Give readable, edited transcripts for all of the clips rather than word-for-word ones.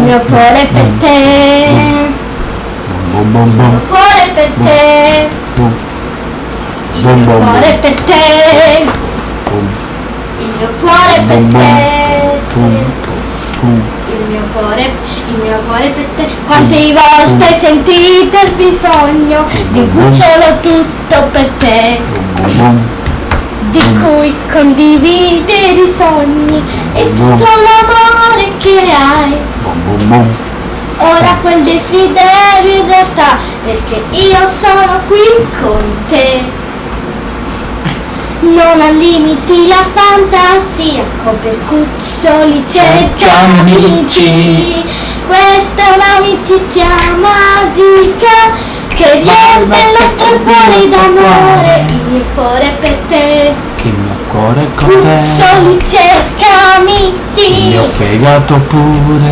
mio cuore per te. Il mio cuore per te. Il mio cuore per te. Il mio cuore per te. Il mio cuore per te. Quante volte hai sentito il bisogno di un cucciolo tutto per te, di cui condividere i sogni e tutto l'amore che hai. Ora quel desiderio in realtà, perché io sono qui con te. Non ha limiti la fantasia, per cuccioli cerca amici. Questa è un'amicizia magica che riempie il nostro cuore d'amore. Il mio cuore è per te. Il mio cuore è con te. Cuccioli cerca amici. Il mio fegato pure.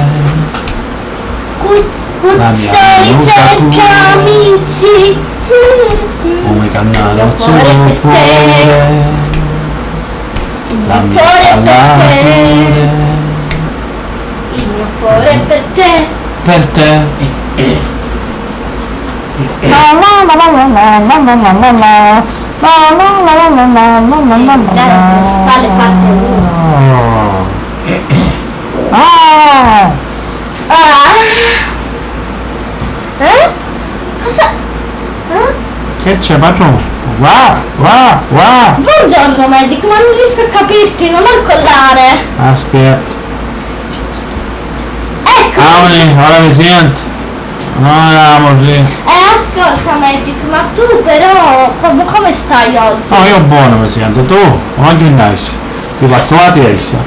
Cuccioli cerca amici. Come cannarozzo pure. Il mio cuore è per te. Il mio cuore è per te. Per te. Tale parte uno. Cosa? Che c'è, padrone? Wow. Buongiorno Magic, ma non riesco a capirti, non ho il collare. Aspetta. Ecco. Ora mi senti? Ascolta Magic, ma tu però come stai oggi? No, io buono mi sento, tu? Ma che nice? Ti passò la testa?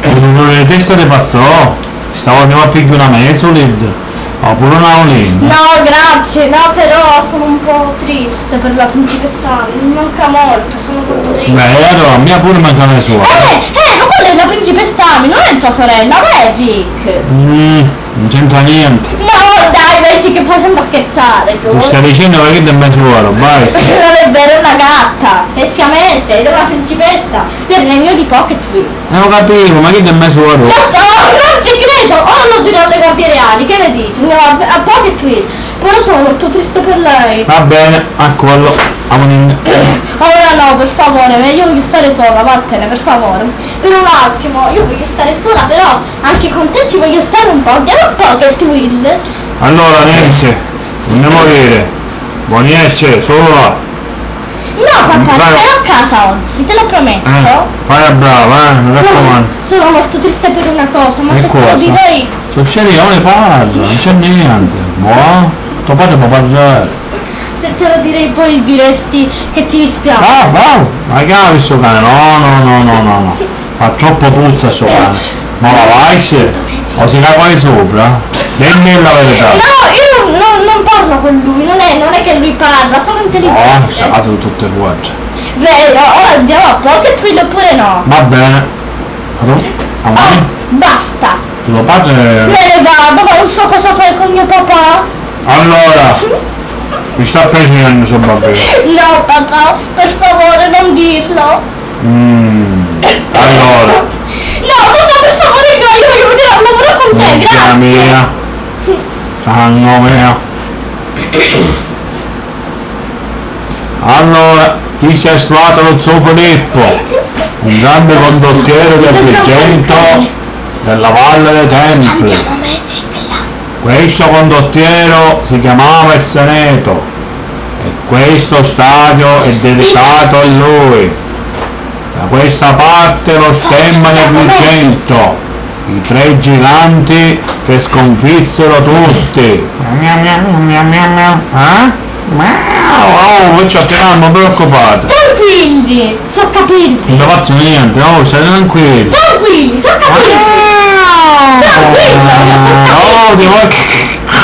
Il dolore di testa ti passò? Stavo a pigliare una mesolid? Oppure una olin? No, grazie, no, però sono un po' triste per la principessa, mi manca molto, sono molto triste. Vero, a mia pure manca la sua. Ma quella è la principessa Ami, non è tua sorella, Magic. Non c'entra niente. No, dai, Magic, poi sembra scherzare tu. Tu stai dicendo che è mezzo oro, vai. Non è vero, è una gatta, è siamese, ed è una principessa del regno di Pocketfield. Non capivo, ma che è mezzo oro? Lo so, non ci credo, lo dirò alle guardie reali, che ne dici? Andiamo a Pocketfield, però sono molto triste per lei. Va bene, a quello, Ora no, per favore, io voglio stare sola, vattene, per favore. Per un attimo, io voglio stare sola, però anche con te ci voglio stare un po'. Andiamo a Pocketfield. Allora, Nancy, non ne morire. Buoni essere, sola. No papà, Vai. starò a casa oggi, te lo prometto. Fai la brava, mi raccomando. Sono molto triste per una cosa, ma Che se te cosa? lo direi. Succede, io ne parlo, non c'è niente. Buono, tuo padre può parlare. Se te lo direi poi diresti che ti dispiace. Ma che ha visto cane? No. Fa troppo puzza sto cane. Ma la vai se? O si caga di sopra? Dimmi la verità. No, io non parlo con lui, non è che lui parla, sono intelligente. Sta casa sono tutte fuori. Vero, ora andiamo a Pocketfield oppure no? Va bene. Basta. Tuo padre... Me ne vado, ma non so cosa fare con mio papà. Allora, mi sta piacendo sto bambino. No papà, per favore non dirlo. Allora. No papà, per favore, io voglio venire a lavorare con te, grazie. Mia. Sanno mio. Allora, chi si è stato lo zio Filippo, un grande condottiero di Agrigento della Valle dei Templi. Andiamo Magic là. Questo condottiero si chiamava il Seneto e questo stadio è dedicato a lui. Da questa parte lo stemma di Agrigento, i tre giganti che sconfissero tutti. Oh, faccio appena, non preoccupate. Tranquilli, so capirvi. Non faccio niente, state tranquilli. Tranquilli, so capirvi. No, ti vuoi...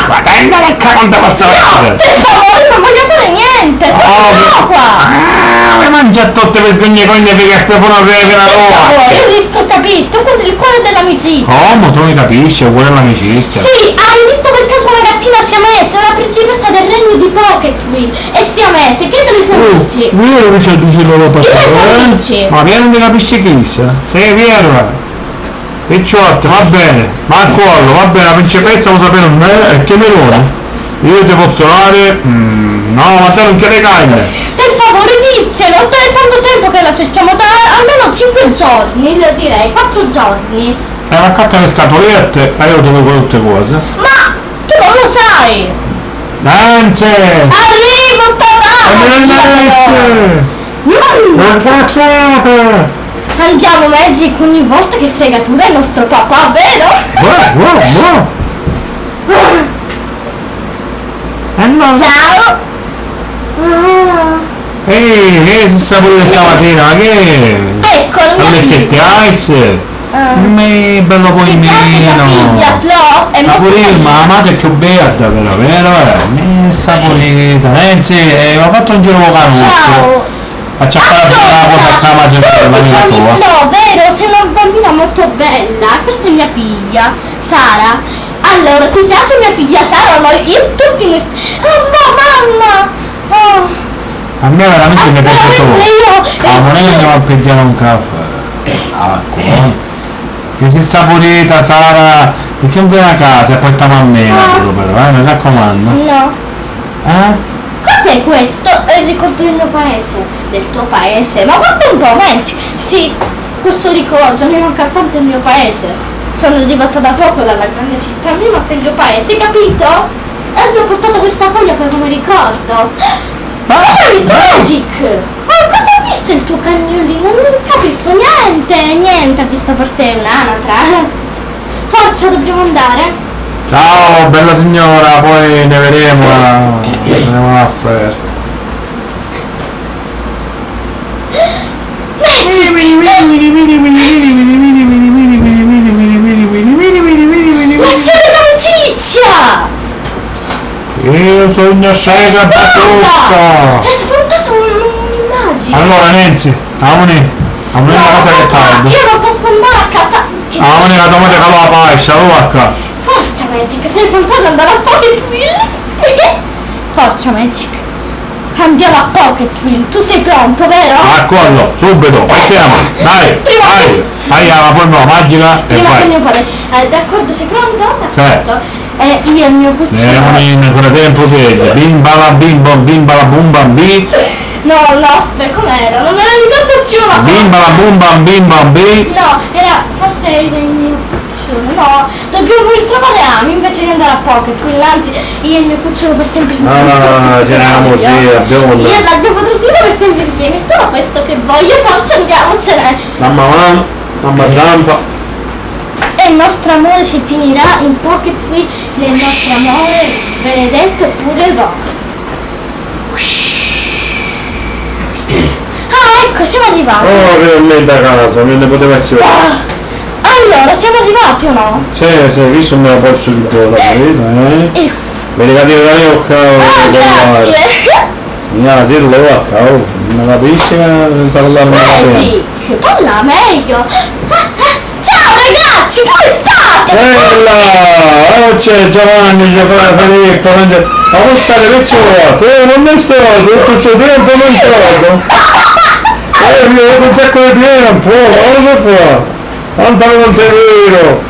Ma dai, che cazzo non faccio fare? Per favore, non voglio fare niente, sono qua. Mi mangia tutte le scogne che Stefano aveva la roba. Io ho capito, questo è il cuore dell'amicizia. Come? Tu mi capisci, è quella l'amicizia. Sì, hai visto per caso una gattina siamese, una principessa del regno di Pocketfield e siamese, che delle tue amici? Vero che c'è di cielo la Io passata, amici. Ma vieni non mi capisci chi sia? Sei vero? Picciotti, va bene, Marcollo, va bene, la principessa lo sapere me, che melone? Io ti posso dare... no, ma te non chiede carne. Per favore diccelo, è tanto tempo che la cerchiamo da almeno 5 giorni, direi, 4 giorni. Ma accatta le scatolette e io te lo con tutte cose. Ma tu non lo sai! Nancy! Arrivo, papà! Andiamo Magic ogni volta che fregatura il nostro papà, vero? Ciao! Ehi, che si sta pure stamattina? Ma che? Ecco la mia figlia! Ice! Bello Ti poemino! piace la figlia, Flo? È molto pure io, carina. ma la madre è più beata però, vero? Messa pulita! Nancy, ho fatto un giro con Caruso! Ciao! Faccia fare la cosa a cama Tu ti chiami tua! Flo, vero? Sei una bambina molto bella. Questa è mia figlia, Sara. Allora, ti piace mia figlia Sara o no? Io tutti mi... Oh no, mamma! Oh. A me veramente mi piace tutto! Ma non è che andiamo a pigliare un caffè! Acqua! Che si sta pulita Sara! Perché non viene a casa e poi stiamo a me però, mi raccomando! No! Eh? Cos'è questo? È il ricordo del mio paese, del tuo paese. Ma guarda un po', Magic. Sì, questo ricordo mi manca tanto il mio paese. Sono arrivata da poco dalla grande città, mi manca il mio paese, capito? E mi ho portato questa foglia per come ricordo. Cosa hai visto, Magic? Cosa ha visto il tuo cagnolino? Non capisco niente, ha visto forse un'anatra. Forza, dobbiamo andare. Ciao bella signora, poi ne vedremo a fare. Missione d'amicizia! Io sogno scega Guarda! È spuntato un'immagine! Allora Nancy, amoni la casa che tardi. Io non posso andare a casa! Amoni la domanda che la pascia, lo Forza Magic, sei pronto ad andare a Pocket Wheel? Forza Magic, andiamo a Pocket Wheel, tu sei pronto, vero? Accollo, subito, partiamo, dai, vai alla forma magica e Prima che vai. mio padre, d'accordo, sei pronto? Sì. D'accordo. Io e il mio cucino. Nel frattempo vede, bimba la bum bambi, No, aspetta, com'era? Non me la ricordo più la bim bambi. No, era forse il mio cucciolo. No, dobbiamo ritrovare Ami invece di andare a Pocket Wheel. Anzi, io e il mio cucciolo per sempre insieme. Siamo sì, abbiamo Io e l'abbiamo tutto per sempre insieme, solo questo che voglio, forse andiamocene. mamma mano, mamma zampa. E il nostro amore si finirà in Pocket Wheel, nel nostro amore benedetto pure rock. Ah, ecco, siamo arrivati. Oh, finalmente a casa, non ne poteva chiudere. Allora, siamo arrivati o no? Sì, visto me la posso di buona, Il... mi ricadere la gnocca. grazie. Mia, sì, lo non capisci senza collarmi la pena. Sì, parla meglio. Ciao ragazzi, come state? Bella! Oh, c'è Giovanni, c'è Filippo, ma passate che ci vuole? Non mi sto, tutto questo tempo non sto. Mi ho dato un sacco di tempo, ma cosa fa? Tanto non te vero!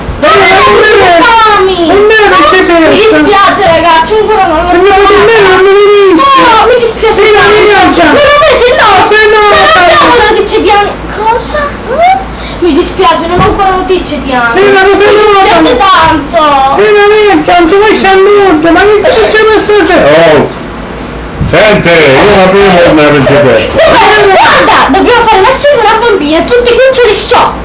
Mi dispiace ragazzi, ancora non l'ho trovata. No, mi dispiace tanto. Non abbiamo notizie di Ami. Cosa? Mi dispiace, non ho ancora notizie di Ami. Mi dispiace tanto. Tanto voi sei nudo, ma che c'è messo? Oh! Senti, io la prima una principessa. Guarda, dobbiamo fare nascere una bambina, tutti i cuccioli show.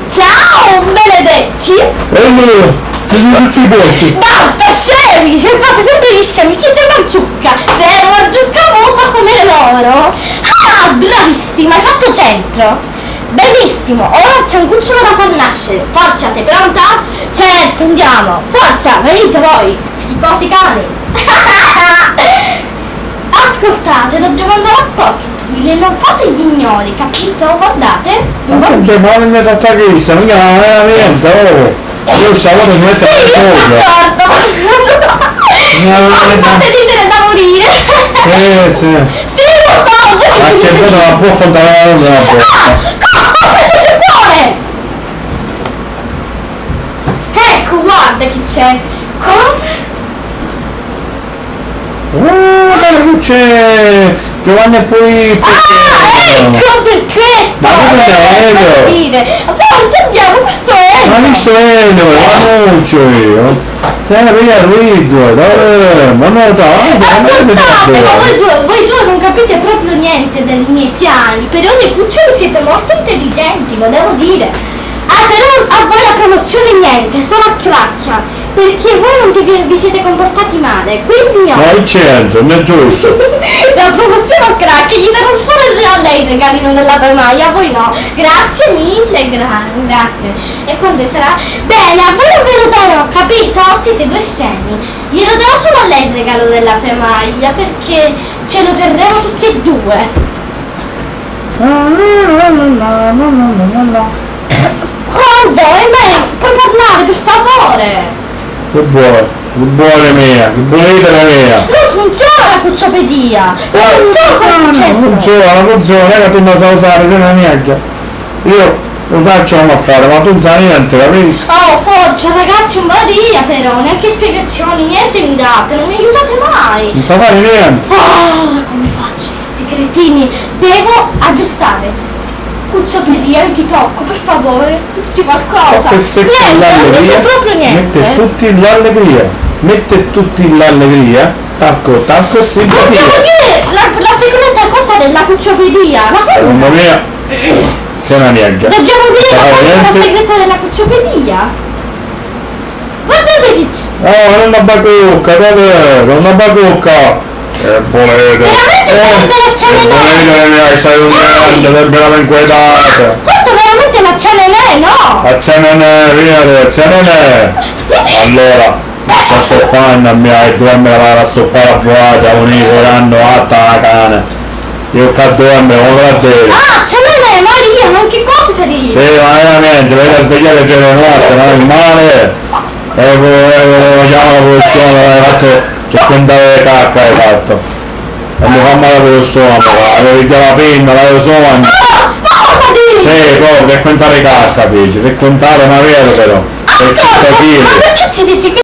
Ciao, benedetti. E lui, che si porti? Basta, scemi, fate sempre gli scemi, siete una zucca, vero? Una zucca vuota come loro. Ah, bravissima, hai fatto centro. Benissimo, ora c'è un cucciolo da far nascere. Forza, sei pronta? Certo, andiamo. Forza, venite voi, schifosi cani. Ascoltate, dobbiamo andare a Pocket Wheel e non fate gli ignori, capito? Guardate. Ma sempre male mi tratta chissà, mica veramente, oh! Io stavo per mettere D'accordo. Fate ridere da morire. sì. Sì, lo so, Ma che vedo la buffa da la bocca. Ho preso il cuore! Ecco, guarda chi c'è. Come? Guarda, c'è Giovanni Filippo. Ecco per questo! Ma come devo dire. Poi andiamo, questo è! Ma visto Elio, l'annuncio io. Sei arrivato, ma non Aspettate, ma voi due non capite proprio niente dei miei piani. Per ogni cucciolo siete molto intelligenti, lo devo dire. Però a voi la promozione niente, solo a chiacchia. Perché voi non vi siete comportati male, quindi no. Ma il centro, non è giusto. La promozione a crack, gli darò solo a lei il regalino della permaia, a voi no. Grazie mille, grazie. E quando sarà? Bene, a voi non ve lo darò, capito? Siete due scemi. Glielo darò solo a lei il regalo della permaia, perché ce lo terremo tutti e due. Guarda, puoi parlare, per favore. Che buone mia, che buona idea mia. Non funziona la cucciopedia. Non so cosa è successo. Funziona, che tu non sai usare, sei una neanche. Io lo faccio come a fare, ma tu non sai niente, capisci? Oh, forza ragazzi, un Maria però, neanche spiegazioni, niente mi date, non mi aiutate mai. Non sa fare niente. Oh, come faccio, sti cretini? Devo aggiustare. Cucciopedia, io ti tocco, per favore, dici qualcosa. Niente, non c'è proprio niente. Mette tutti l'allegria, mette tutti l'allegria, talco e simpatia. Dobbiamo dire la segreta cosa della cucciopedia, Secondo me sei una niente. Dobbiamo dire la segreta della cucciopedia. Guardate che c'è. Oh, non una bacucca, davvero, una bacucca. Che volete? Veramente volete mi stai unendo, sei veramente inquietata. Questo veramente la CNN, no? La CNN, via, la CNN. Allora, sto fanno mi hai dormire la stoppare a provare, unico atta la cane. Io che dorme, come la devi? Ah, CNN, Maria, non che cosa si dice? Sì, ma veramente, vedi a svegliare il giorno notte, non è male. Facciamo la posizione, hai fatto 50 cacca hai fatto. E mi fa male per lo stomaco, avevi la penna, l'avevo sogno. Sì, proprio, per contare cacca fece, per contare una vera però. Per 100 kg. Ma perché ci dici che